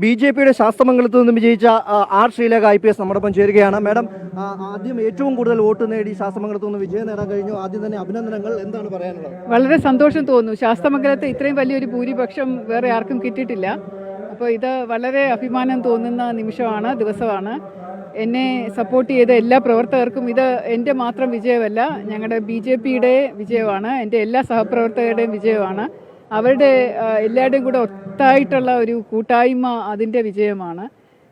ബി.ജെ.പിയുടെ ശാസ്തമംഗലത്ത് നിന്നും വിജയിച്ച R Sreelekha IPS നമ്മോടൊപ്പം ചേരുകയാണ്. മാഡം, ആദ്യം ഏറ്റവും കൂടുതൽ വോട്ട് നേടി ശാസ്തമംഗലത്ത് നിന്ന് വിജയം നേടാൻ കഴിഞ്ഞു. ആദ്യം തന്നെ അഭിനന്ദനങ്ങൾ. എന്താണ് പറയാനുള്ളത്? വളരെ സന്തോഷം തോന്നുന്നു. ശാസ്തമംഗലത്ത് ഇത്രയും വലിയൊരു ഭൂരിപക്ഷം വേറെ ആർക്കും കിട്ടിയിട്ടില്ല. അപ്പോൾ ഇത് വളരെ അഭിമാനം തോന്നുന്ന നിമിഷമാണ്, ദിവസമാണ്. എന്നെ സപ്പോർട്ട് ചെയ്ത എല്ലാ പ്രവർത്തകർക്കും ഇത് എൻ്റെ മാത്രം വിജയമല്ല, ഞങ്ങളുടെ BJPയുടെ വിജയമാണ്, എൻ്റെ എല്ലാ സഹപ്രവർത്തകരുടെയും വിജയമാണ്. അവരുടെ എല്ലാവരുടെയും കൂടെ ഒത്തായിട്ടുള്ള ഒരു കൂട്ടായ്മ, അതിൻ്റെ വിജയമാണ്.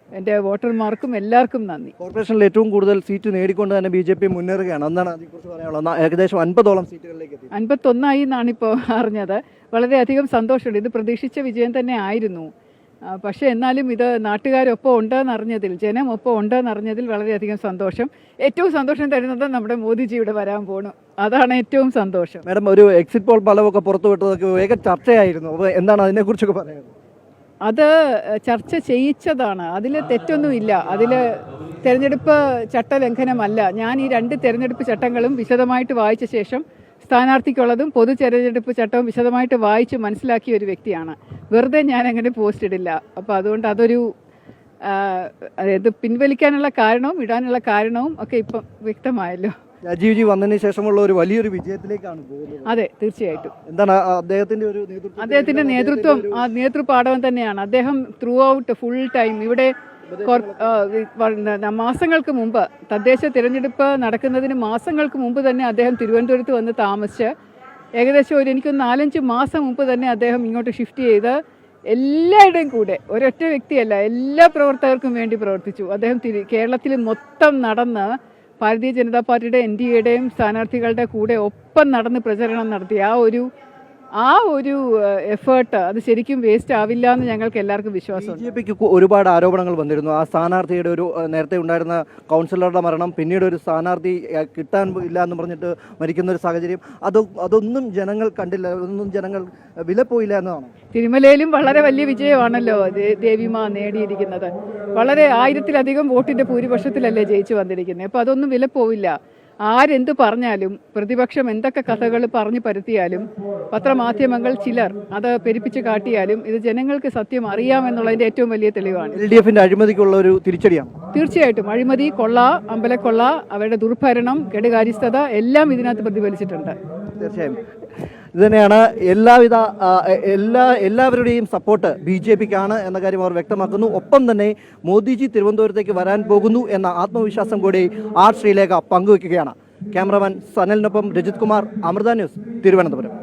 എൻ്റെ വോട്ടർമാർക്കും എല്ലാവർക്കും നന്ദി. കോർപ്പറേഷനിൽ ഏറ്റവും കൂടുതൽ സീറ്റ് നേടിക്കൊണ്ട് തന്നെ BJP മുന്നേറുകയാണ്. എന്താണ് അതിനെക്കുറിച്ച് പറയാനുള്ളത്? ഏകദേശം 50ഓളം സീറ്റുകളിലേക്ക് എത്തി. 51 എന്നാണിപ്പോൾ അറിഞ്ഞത്. വളരെയധികം സന്തോഷമുണ്ട്. ഇത് പ്രതീക്ഷിച്ച വിജയം തന്നെ ആയിരുന്നു. പക്ഷേ എന്നാലും ഇത് നാട്ടുകാരൊപ്പം ഉണ്ടെന്നറിഞ്ഞതിൽ, ജനം ഒപ്പം ഉണ്ടെന്നറിഞ്ഞതിൽ വളരെയധികം സന്തോഷം. ഏറ്റവും സന്തോഷം തരുന്നത് നമ്മുടെ മോദിജി ഇവിടെ വരാൻ പോണു. അതാണ് ഏറ്റവും സന്തോഷം. മാഡം, ഒരു എക്സിറ്റ് പോൾ ഫലമൊക്കെ പുറത്തുവിട്ടതൊക്കെ വേഗം ചർച്ചയായിരുന്നു. അപ്പോൾ എന്താണ് അതിനെക്കുറിച്ചൊക്കെ പറയുന്നത്? അത് ചർച്ച ചെയ്യിച്ചതാണ്, അതിൽ തെറ്റൊന്നുമില്ല. അതിൽ തെരഞ്ഞെടുപ്പ് ചട്ടലംഘനമല്ല. ഞാൻ ഈ 2 തെരഞ്ഞെടുപ്പ് ചട്ടങ്ങളും വിശദമായിട്ട് വായിച്ച ശേഷം സ്ഥാനാർത്ഥിക്കുള്ളതും പൊതു തെരഞ്ഞെടുപ്പ് ചട്ടവും വിശദമായിട്ട് വായിച്ച് മനസ്സിലാക്കിയ ഒരു വ്യക്തിയാണ്. വെറുതെ ഞാൻ അങ്ങനെ പോസ്റ്റ് ഇടില്ല. അപ്പോൾ അതുകൊണ്ട് അതൊരു ഇത് പിൻവലിക്കാനുള്ള കാരണവും ഇടാനുള്ള കാരണവും ഒക്കെ ഇപ്പം വ്യക്തമായല്ലോ. രാജീവ്ജി വന്നതിന് ശേഷമുള്ള ഒരു വലിയൊരു വിജയത്തിലേക്കാണ് പോകുന്നത്. അതെ, തീർച്ചയായും. എന്താണ് അദ്ദേഹത്തിന്റെ ഒരു നേതൃത്വം? അദ്ദേഹത്തിന്റെ നേതൃത്വം നേതൃപാടവം തന്നെയാണ്. അദ്ദേഹം ത്രൂ ഔട്ട് ഫുൾ ടൈം ഇവിടെ മാസങ്ങൾക്ക് മുമ്പ്, തദ്ദേശ തിരഞ്ഞെടുപ്പ് നടക്കുന്നതിന് മാസങ്ങൾക്ക് മുമ്പ് തന്നെ അദ്ദേഹം തിരുവനന്തപുരത്ത് വന്ന് താമസിച്ച് ഏകദേശം എനിക്കൊന്ന് 4-5 മാസം മുമ്പ് തന്നെ അദ്ദേഹം ഇങ്ങോട്ട് ഷിഫ്റ്റ് ചെയ്ത് എല്ലാവരുടെയും കൂടെ, ഒരൊറ്റ വ്യക്തിയല്ല, എല്ലാ പ്രവർത്തകർക്കും വേണ്ടി പ്രവർത്തിച്ചു. അദ്ദേഹം കേരളത്തിൽ മൊത്തം നടന്ന് ഭാരതീയ ജനതാ പാർട്ടിയുടെ NDAയുടെയും സ്ഥാനാർത്ഥികളുടെ കൂടെ ഒപ്പം നടന്ന് പ്രചരണം നടത്തി. ആ ഒരു എഫേർട്ട് അത് ശരിക്കും വേസ്റ്റ് ആവില്ല എന്ന് ഞങ്ങൾക്ക് എല്ലാവർക്കും വിശ്വാസമുണ്ട്. BJPക്ക് ഒരുപാട് ആരോപണങ്ങൾ വന്നിരുന്നു. ആ സ്ഥാനാർത്ഥിയുടെ ഒരു നേരത്തെ ഉണ്ടായിരുന്ന കൗൺസിലറുടെ മരണം, പിന്നീട് ഒരു സ്ഥാനാർത്ഥി കിട്ടാൻ ഇല്ല എന്ന് പറഞ്ഞിട്ട് മരിക്കുന്ന ഒരു സാഹചര്യം, അതൊന്നും ജനങ്ങൾ കണ്ടില്ല, അതൊന്നും ജനങ്ങൾ വിലപ്പോയില്ല എന്നതാണ്. തിരുമലയിലും വളരെ വലിയ വിജയമാണല്ലോ ദേവിമ നേടിയിരിക്കുന്നത്. വളരെ 1000-ലധികം വോട്ടിന്റെ ഭൂരിപക്ഷത്തിലല്ലേ ജയിച്ചു വന്നിരിക്കുന്നത്. അപ്പോൾ അതൊന്നും വിലപ്പോവില്ല. ആരെന്ത് പറഞ്ഞാലും, പ്രതിപക്ഷം എന്തൊക്കെ കഥകൾ പറഞ്ഞു പരത്തിയാലും, പത്രമാധ്യമങ്ങൾ ചിലർ അത് പെരുപ്പിച്ച് കാട്ടിയാലും, ഇത് ജനങ്ങൾക്ക് സത്യം അറിയാമെന്നുള്ളതിന്റെ ഏറ്റവും വലിയ തെളിവാണ്. LDFന്റെ അഴിമതിക്കുള്ള ഒരു തിരിച്ചടിയാണ്. തീർച്ചയായിട്ടും അഴിമതി, കൊള്ള, അമ്പലക്കൊള്ള, അവരുടെ ദുർഭരണം, കെടുകാര്യസ്ഥത എല്ലാം ഇതിനകത്ത് പ്രതിഫലിച്ചിട്ടുണ്ട്. തീർച്ചയായും ഇത് തന്നെയാണ്. എല്ലാവരുടെയും സപ്പോർട്ട് BJPക്കാണ് എന്ന കാര്യം അവർ വ്യക്തമാക്കുന്നു. ഒപ്പം തന്നെ മോദിജി തിരുവനന്തപുരത്തേക്ക് വരാൻ പോകുന്നു എന്ന ആത്മവിശ്വാസം കൂടി ആർ ശ്രീലേഖ പങ്കുവയ്ക്കുകയാണ്. ക്യാമറമാൻ സനലിനൊപ്പം രജിത് കുമാർ, അമൃത ന്യൂസ്, തിരുവനന്തപുരം.